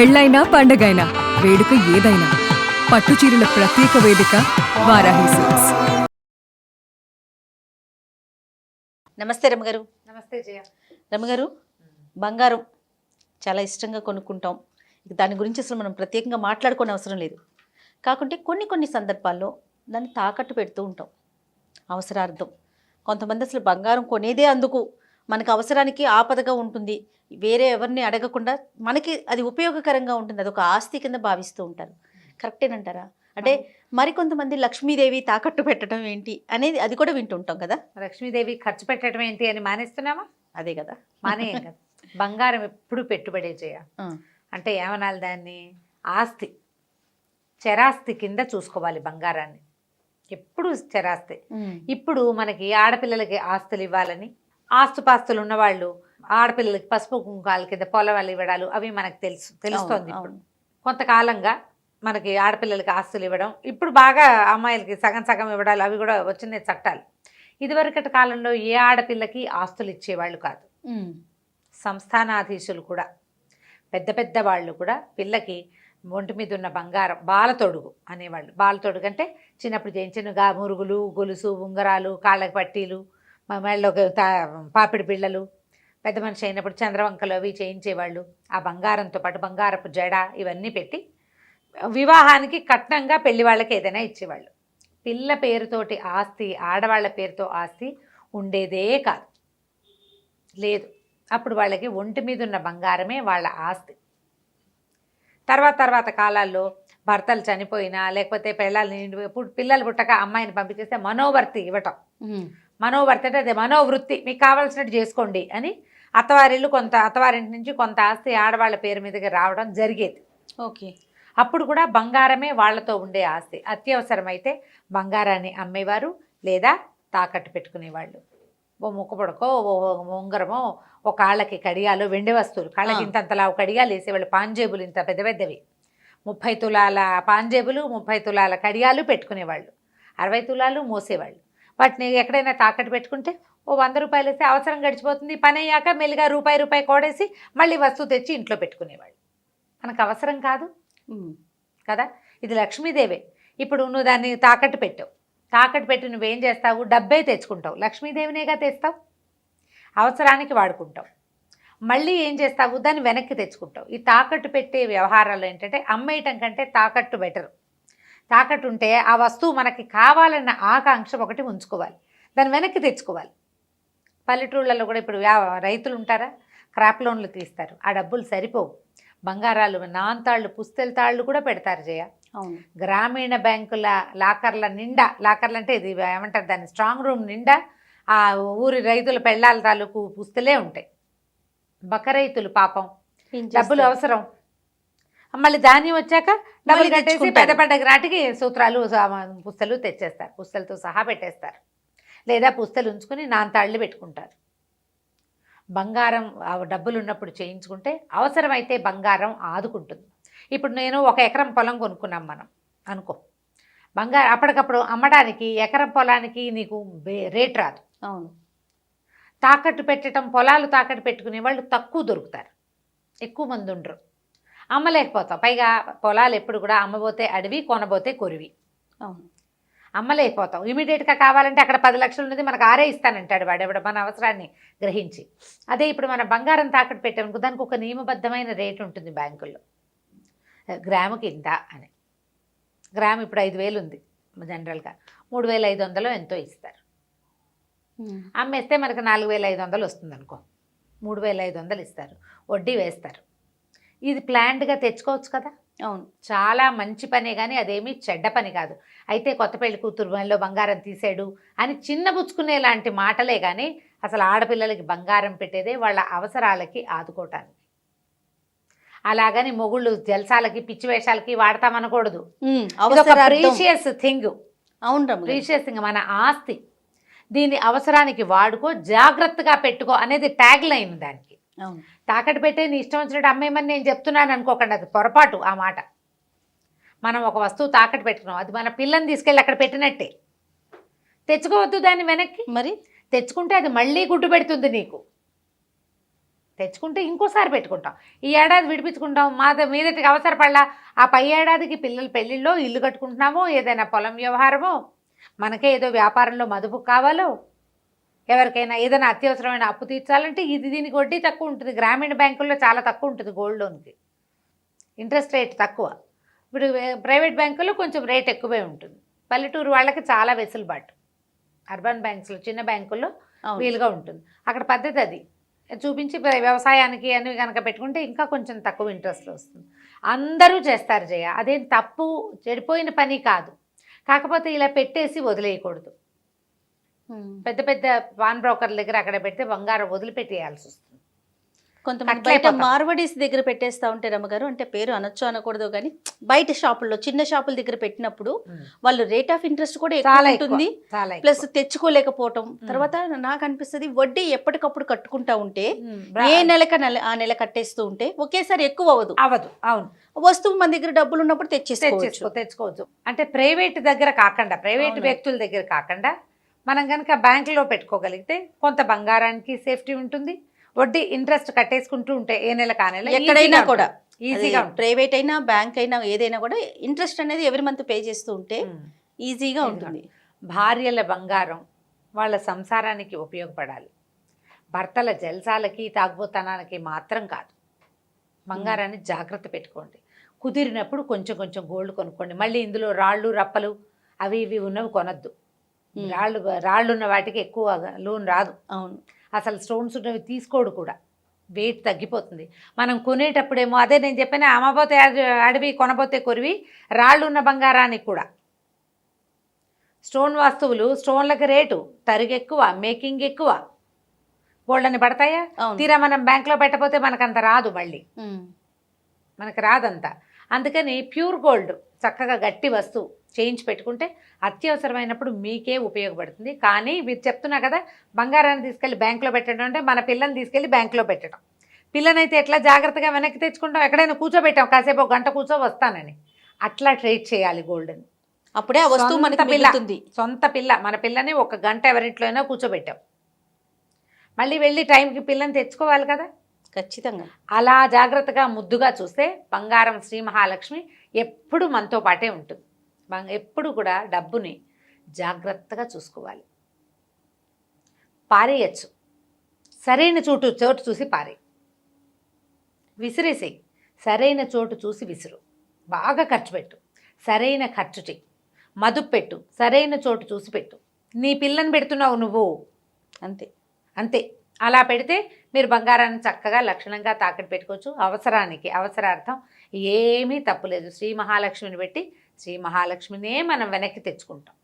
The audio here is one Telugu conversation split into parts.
పెళ్ళైనా పండగైనా వేడుక ఏదైనా పట్టు చీరల ప్రత్యేక వేదిక వారాహి సిల్క్స్. నమస్తే రమగారు. నమస్తే జయ. రమగారు, బంగారం చాలా ఇష్టంగా కొనుక్కుంటాం. దాని గురించి అసలు మనం ప్రత్యేకంగా మాట్లాడుకోని అవసరం లేదు. కాకుంటే కొన్ని సందర్భాల్లో దాన్ని తాకట్టు పెడుతూ ఉంటాం అవసరార్థం. కొంతమంది అసలు బంగారం కొనేదే అందుకు, మనకు అవసరానికి ఆపదగా ఉంటుంది, వేరే ఎవరిని అడగకుండా మనకి అది ఉపయోగకరంగా ఉంటుంది, అదొక ఆస్తి కింద భావిస్తూ ఉంటారు. కరెక్టేనంటారా? అంటే మరికొంతమంది లక్ష్మీదేవి తాకట్టు పెట్టడం ఏంటి అనేది అది కూడా వింటుంటాం కదా. లక్ష్మీదేవి ఖర్చు పెట్టడం ఏంటి అని మానేస్తున్నామా? అదే కదా, మానేయం కదా. బంగారం ఎప్పుడు పెట్టుబడే చేయ, అంటే ఏమనాలి దాన్ని, ఆస్తి, చరాస్తి కింద చూసుకోవాలి బంగారాన్ని, ఎప్పుడు చరాస్తి. ఇప్పుడు మనకి ఆడపిల్లలకి ఆస్తులు ఇవ్వాలని, ఆస్తుపాస్తులు ఉన్నవాళ్ళు ఆడపిల్లలకి పసుపు కుంకాల కింద పొలవాళ్ళు ఇవ్వడాలు అవి మనకు తెలుస్తోంది. ఇప్పుడు కొంతకాలంగా మనకి ఆడపిల్లలకి ఆస్తులు ఇవ్వడం, ఇప్పుడు బాగా అమ్మాయిలకి సగం సగం ఇవ్వడాలు అవి కూడా వచ్చిన చట్టాలు. ఇదివరకటి కాలంలో ఏ ఆడపిల్లకి ఆస్తులు ఇచ్చేవాళ్ళు కాదు. సంస్థానాధీశులు కూడా, పెద్ద పెద్ద వాళ్ళు కూడా పిల్లకి ఒంటి మీద ఉన్న బంగారం బాలతొడుగు అనేవాళ్ళు. బాలతొడుగు అంటే చిన్నప్పుడు చేయించిన మురుగులు, గొలుసు, ఉంగరాలు, కాళ్ళకి పట్టీలు, మెళ్ళలోకి పాపిడి బిళ్ళలు, పెద్ద మనిషి అయినప్పుడు చంద్రవంకలు అవి చేయించేవాళ్ళు. ఆ బంగారంతో పాటు బంగారపు జడ ఇవన్నీ పెట్టి వివాహానికి కట్నంగా పెళ్లి వాళ్ళకి ఏదైనా ఇచ్చేవాళ్ళు. పిల్ల పేరుతోటి ఆస్తి, ఆడవాళ్ళ పేరుతో ఆస్తి ఉండేదే కాదు, లేదు. అప్పుడు వాళ్ళకి ఒంటి మీద ఉన్న బంగారమే వాళ్ళ ఆస్తి. తర్వాత కాలాల్లో భర్తలు చనిపోయినా లేకపోతే పిల్లలు పుట్టక అమ్మాయిని పంపించేస్తే మనోవర్తి ఇవ్వటం. మనోవర్తి అంటే అదే మనోవృత్తి, మీకు కావాల్సినట్టు చేసుకోండి అని అత్తవారింటి నుంచి కొంత ఆస్తి ఆడవాళ్ళ పేరు మీదకి రావడం జరిగేది. ఓకే. అప్పుడు కూడా బంగారమే వాళ్ళతో ఉండే ఆస్తి. అత్యవసరమైతే బంగారాన్ని అమ్మేవారు లేదా తాకట్టు పెట్టుకునేవాళ్ళు. ఓ ముక్కపొడకో, ఓ ఉంగరమో, ఓ కాళ్ళకి కడియాలు, వెండి వస్తువులు, కాళ్ళకి ఇంతంతలా కడియాలు వేసేవాళ్ళు. పాంజేబులు ఇంత పెద్ద పెద్దవి, 30 తులాల పాంజేబులు, 30 తులాల కడియాలు పెట్టుకునేవాళ్ళు. 60 తులాలు మోసేవాళ్ళు. వాటిని ఎక్కడైనా తాకట్టు పెట్టుకుంటే ఓ 100 రూపాయలు వేస్తే అవసరం గడిచిపోతుంది. పని అయ్యాక మెల్లిగా రూపాయి కోడేసి మళ్ళీ వస్తువు తెచ్చి ఇంట్లో పెట్టుకునేవాళ్ళు. మనకు అవసరం కాదు కదా. ఇది లక్ష్మీదేవే. ఇప్పుడు నువ్వు దాన్ని తాకట్టు పెట్టావు, తాకట్టు పెట్టి నువ్వేం చేస్తావు, డబ్బే తెచ్చుకుంటావు, లక్ష్మీదేవినేగా తెస్తావు, అవసరానికి వాడుకుంటావు. మళ్ళీ ఏం చేస్తావు, దాన్ని వెనక్కి తెచ్చుకుంటావు. ఈ తాకట్టు పెట్టే వ్యవహారాలు ఏంటంటే అమ్మేయటం కంటే తాకట్టు బెటరు. తాకట్టు ఉంటే ఆ వస్తువు మనకి కావాలన్న ఆకాంక్ష ఒకటి ఉంచుకోవాలి, దాన్ని వెనక్కి తెచ్చుకోవాలి. పల్లెటూళ్ళలో కూడా ఇప్పుడు రైతులు ఉంటారా, క్రాప్ లోన్లు తీస్తారు, ఆ డబ్బులు సరిపోవు. బంగారాలు, నాంతాళ్ళు, పుస్తెల తాళ్ళు కూడా పెడతారు జయ. గ్రామీణ బ్యాంకుల లాకర్ల నిండా, లాకర్లు అంటే ఇది ఏమంటారు దాన్ని, స్ట్రాంగ్ రూమ్ నిండా ఆ ఊరి రైతుల పెళ్ళాల తాలూకు పుస్తలే ఉంటాయి. బక్క రైతులు పాపం డబ్బులు అవసరం, మళ్ళీ ధాన్యం వచ్చాక డబ్బులు కట్టేసి పెద్ద పండగ నాటికి సూత్రాలు పుస్తలు తెచ్చేస్తారు, పుస్తలతో సహా పెట్టేస్తారు. లేదా పుస్తలు ఉంచుకొని నాంతాళ్ళు పెట్టుకుంటారు. బంగారం డబ్బులు ఉన్నప్పుడు చేయించుకుంటే అవసరమైతే బంగారం ఆదుకుంటుంది. ఇప్పుడు నేను 1 ఎకరం పొలం కొనుక్కున్నాం మనం అనుకో, బంగారం అప్పటికప్పుడు అమ్మడానికి ఎకరం పొలానికి నీకు రేట్ రాదు. అవును. తాకట్టు పెట్టడం, పొలాలు తాకట్టు పెట్టుకునే వాళ్ళు తక్కువ దొరుకుతారు, ఎక్కువ మంది ఉండరు. అమ్మలేకపోతాం. పైగా పొలాలు ఎప్పుడు కూడా అమ్మబోతే అడవి, కొనబోతే కొరివి. అవును. అమ్మలేకపోతాం. ఇమీడియట్గా కావాలంటే అక్కడ 10 లక్షలు ఉన్నది మనకు 6 ఇస్తానంటాడు వాడెవడ, మన అవసరాన్ని గ్రహించి. అదే ఇప్పుడు మన బంగారం తాకట్టు పెట్టామనుకో, దానికి ఒక నియమబద్ధమైన రేటు ఉంటుంది బ్యాంకుల్లో, గ్రాముకి ఇంత అని. గ్రాము ఇప్పుడు 5,000 ఉంది జనరల్గా, 3,500 ఎంతో ఇస్తారు. అమ్మేస్తే మనకు 4,500 వస్తుంది అనుకో, 3,500 ఇస్తారు, వడ్డీ వేస్తారు. ఇది ప్లాన్డ్గా తెచ్చుకోవచ్చు కదా. అవును, చాలా మంచి పనే, కానీ అదేమీ చెడ్డ పని కాదు. అయితే కొత్త పెళ్లి కూతురు మనలో బంగారం తీసాడు అని చిన్నబుచ్చుకునే లాంటి మాటలే, కానీ అసలు ఆడపిల్లలకి బంగారం పెట్టేదే వాళ్ళ అవసరాలకి ఆదుకోవటానికి. అలాగని మొగుళ్ళు జల్సాలకి, పిచ్చి వేషాలకి వాడతామనకూడదు. Precious thing. అవును, ప్రీషియస్ థింగ్, మన ఆస్తి. దీన్ని అవసరానికి వాడుకో, జాగ్రత్తగా పెట్టుకో అనేది ట్యాగ్ లైన్ దానికి. తాకట్టు పెట్టే నీ ఇష్టం వచ్చినట్టు అమ్మేమని నేను చెప్తున్నాను అనుకోకండి, అది పొరపాటు ఆ మాట. మనం ఒక వస్తువు తాకట్టు పెట్టుకున్నాం, అది మన పిల్లని తీసుకెళ్ళి అక్కడ పెట్టినట్టే. తెచ్చుకోవద్దు దాన్ని వెనక్కి. మరి తెచ్చుకుంటే అది మళ్ళీ గుడ్డు పెడుతుంది నీకు. తెచ్చుకుంటే ఇంకోసారి పెట్టుకుంటాం. ఈ ఏడాది విడిపించుకుంటాం, మీదటికి అవసరపడలా ఆ పై ఏడాదికి పిల్లల పెళ్ళిళ్ళో, ఇల్లు కట్టుకుంటున్నామో, ఏదైనా పొలం వ్యవహారమో, మనకే ఏదో వ్యాపారంలో మదుపు కావాలో, ఎవరికైనా ఏదైనా అత్యవసరమైన అప్పు తీర్చాలంటే దీనికి వడ్డీ తక్కువ ఉంటుంది. గ్రామీణ బ్యాంకుల్లో చాలా తక్కువ ఉంటుంది గోల్డ్ లోన్కి, ఇంట్రెస్ట్ రేట్ తక్కువ. ఇప్పుడు ప్రైవేట్ బ్యాంకుల్లో కొంచెం రేట్ ఎక్కువే ఉంటుంది. పల్లెటూరు వాళ్ళకి చాలా వెసులుబాటు. అర్బన్ బ్యాంక్స్లో, చిన్న బ్యాంకుల్లో వీలుగా ఉంటుంది. అక్కడ పద్ధతి అది చూపించి వ్యవసాయానికి అని కనుక పెట్టుకుంటే ఇంకా కొంచెం తక్కువ ఇంట్రెస్ట్లో వస్తుంది. అందరూ చేస్తారు జయ, అదేం తప్పు చెడిపోయిన పని కాదు. కాకపోతే ఇలా పెట్టేసి వదిలేయకూడదు. పెద్ద పెద్ద పాన్ బ్రోకర్ల దగ్గర అక్కడ పెడితే బంగారం వదిలిపెట్టేయాల్సి వస్తుంది. కొంతమంది బయట మార్వడీస్ దగ్గర పెట్టేస్తా ఉంటే రమ్మగారు, అంటే పేరు అనొచ్చు అనకూడదు కానీ, బయట షాపుల్లో, చిన్న షాపుల దగ్గర పెట్టినప్పుడు వాళ్ళు రేట్ ఆఫ్ ఇంట్రెస్ట్ కూడా ఎక్కువ ఉంటుంది, ప్లస్ తెచ్చుకోలేకపోవటం. తర్వాత నాకు అనిపిస్తుంది వడ్డీ ఎప్పటికప్పుడు కట్టుకుంటా ఉంటే ఏ నెలక ఆ నెల కట్టేస్తూ ఉంటే ఒకేసారి ఎక్కువ అవ్వదు. అవును, వస్తువు మన దగ్గర డబ్బులు ఉన్నప్పుడు తెచ్చుకోవచ్చు. అంటే ప్రైవేట్ దగ్గర కాకుండా, ప్రైవేట్ వ్యక్తుల దగ్గర కాకుండా మనం కనుక బ్యాంకులో పెట్టుకోగలిగితే కొంత బంగారానికి సేఫ్టీ ఉంటుంది. వడ్డీ ఇంట్రెస్ట్ కట్టేసుకుంటూ ఉంటే ఏ నెల కానేలా ఎక్కడైనా కూడా ఈజీగా, ప్రైవేట్ అయినా బ్యాంక్ అయినా ఏదైనా కూడా ఇంట్రెస్ట్ అనేది ఎవరి మంత్ పే చేస్తూ ఉంటే ఈజీగా ఉంటుంది. భార్యల బంగారం వాళ్ళ సంసారానికి ఉపయోగపడాలి. భర్తల జల్సాలకి, తాగుబోతనానికి మాత్రం కాదు. బంగారాన్ని జాగ్రత్త పెట్టుకోండి. కుదిరినప్పుడు కొంచెం కొంచెం గోల్డ్ కొనుక్కోండి. మళ్ళీ ఇందులో రాళ్ళు రప్పలు అవి ఇవి ఉన్నవి కొనద్దు. రాళ్ళు ఉన్న వాటికి ఎక్కువ లోన్ రాదు. అవును, అసలు స్టోన్స్ ఉన్నవి తీసుకోడు కూడా, వెయిట్ తగ్గిపోతుంది. మనం కొనేటప్పుడేమో అదే నేను చెప్పాను, అమ్మబోతే అడవి కొనబోతే కొరివి. రాళ్ళు ఉన్న బంగారానికి కూడా స్టోన్ వస్తువులు, స్టోన్లకు రేటు తరుగు ఎక్కువ, మేకింగ్ ఎక్కువ, గోల్డ్ అని పడతాయా? తీరా మనం బ్యాంక్లో పెట్టకపోతే మనకంత రాదు, మళ్ళీ మనకు రాదంతా. అందుకని ప్యూర్ గోల్డ్ చక్కగా గట్టి వస్తువు చేయించి పెట్టుకుంటే అత్యవసరమైనప్పుడు మీకే ఉపయోగపడుతుంది. కానీ మీరు చెప్తున్నా కదా, బంగారాన్ని తీసుకెళ్ళి బ్యాంకులో పెట్టడం అంటే మన పిల్లని తీసుకెళ్ళి బ్యాంకులో పెట్టడం. పిల్లనైతే ఎట్లా జాగ్రత్తగా వెనక్కి తెచ్చుకుంటాం, ఎక్కడైనా కూర్చోబెట్టాం, కాసేపు ఒక గంట కూర్చో వస్తానని, అట్లా ట్రీట్ చేయాలి గోల్డ్ని. అప్పుడే ఆ వస్తువు మనకి మిగులుతుంది. సొంత పిల్ల, మన పిల్లని ఒక గంట ఎవరింట్లో అయినా కూర్చోబెట్టాం, మళ్ళీ వెళ్ళి టైంకి పిల్లని తెచ్చుకోవాలి కదా. ఖచ్చితంగా అలా జాగ్రత్తగా ముద్దుగా చూస్తే బంగారం, శ్రీ మహాలక్ష్మి ఎప్పుడు మనతో పాటే ఉంటుంది. ఎప్పుడు కూడా డబ్బుని జాగ్రత్తగా చూసుకోవాలి. పారేయచ్చు, సరైన చోటు చూసి పారే, విసిరేసేయి, సరైన చోటు చూసి విసురు, బాగా ఖర్చు పెట్టు, సరైన ఖర్చు చెయ్యి, మదుపు పెట్టు, సరైన చోటు చూసి పెట్టు. నీ పిల్లని పెడుతున్నావు నువ్వు, అంతే అంతే. అలా పెడితే మీరు బంగారాన్ని చక్కగా లక్షణంగా తాకట్టు పెట్టుకోవచ్చు. అవసరార్థం ఏమీ తప్పులేదు. శ్రీ మహాలక్ష్మిని పెట్టి శ్రీ మహాలక్ష్మినే మనం వెనక్కి తెచ్చుకుంటాం.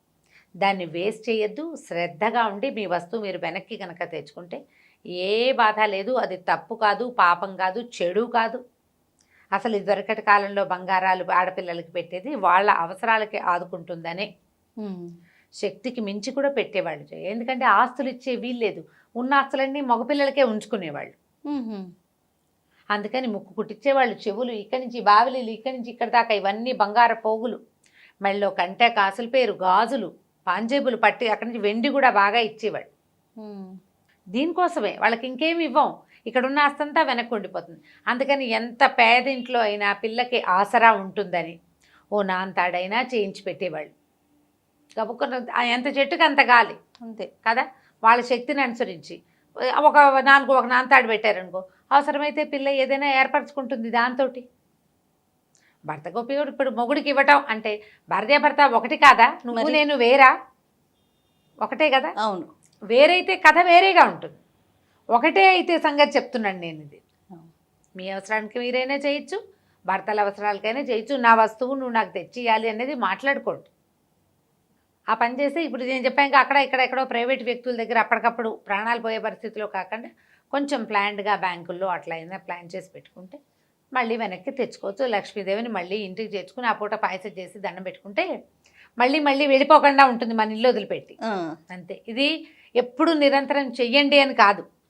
దాన్ని వేస్ట్ చేయొద్దు. శ్రద్ధగా ఉండి మీ వస్తువు మీరు వెనక్కి కనుక తెచ్చుకుంటే ఏ బాధ లేదు. అది తప్పు కాదు, పాపం కాదు, చెడు కాదు. అసలు ఇదివరకటి కాలంలో బంగారాలు ఆడపిల్లలకి పెట్టేది వాళ్ళ అవసరాలకి ఆదుకుంటుందనే, శక్తికి మించి కూడా పెట్టేవాళ్ళు. ఎందుకంటే ఆస్తులు ఇచ్చే వీల్లేదు, ఉన్న ఆస్తులన్నీ మగపిల్లలకే ఉంచుకునేవాళ్ళు. అందుకని ముక్కు కుట్టించేవాళ్ళు, చెవులు ఇక్కడి నుంచి, బావిలీలు ఇక్కడి నుంచి ఇక్కడి దాకా ఇవన్నీ బంగార పోగులు, మెళ్ళో కంటే కాసుల పేరు, గాజులు, పాంజేబులు పట్టి అక్కడి నుంచి వెండి కూడా బాగా ఇచ్చేవాళ్ళు. దీనికోసమే, వాళ్ళకి ఇంకేమి ఇవ్వం, ఇక్కడున్న ఆస్తంతా వెనక్కి ఉండిపోతుంది. అందుకని ఎంత పేదింట్లో అయినా పిల్లకి ఆసరా ఉంటుందని ఓ నాంతాడైనా చేయించి పెట్టేవాళ్ళు. గబుక్కున్న ఎంత చెట్టుకు అంత గాలి, అంతే కదా. వాళ్ళ శక్తిని అనుసరించి ఒక నాంతాడు పెట్టారనుకో, అవసరమైతే పిల్ల ఏదైనా ఏర్పరచుకుంటుంది దాంతో. భర్తకు ఉపయోగం. ఇప్పుడు మొగుడికి ఇవ్వటం అంటే భార్యాభర్త ఒకటి కాదా? నువ్వు నేను వేరా? ఒకటే కదా. అవును, వేరైతే కథ వేరేగా ఉంటుంది. ఒకటే అయితే సంగతి చెప్తున్నాను నేను. ఇది మీ అవసరానికి మీరైనా చేయొచ్చు, భర్తల అవసరాలకైనా చేయొచ్చు. నా వస్తువు నువ్వు నాకు తెచ్చియాలి అనేది మాట్లాడుకోండి. ఆ పని చేస్తే ఇప్పుడు నేను చెప్పాక అక్కడ ఎక్కడో ప్రైవేట్ వ్యక్తుల దగ్గర అప్పటికప్పుడు ప్రాణాలు పోయే పరిస్థితిలో కాకుండా కొంచెం ప్లాన్డ్గా బ్యాంకుల్లో అట్లా అయినా ప్లాన్ చేసి పెట్టుకుంటే మళ్ళీ వెనక్కి తెచ్చుకోవచ్చు. లక్ష్మీదేవిని మళ్ళీ ఇంటికి చేర్చుకుని ఆ పూట పాయసం చేసి దండం పెట్టుకుంటే మళ్ళీ వెళ్ళిపోకుండా ఉంటుంది మన ఇల్లు వదిలిపెట్టి. అంతే. ఇది ఎప్పుడు నిరంతరం చెయ్యండి అని కాదు,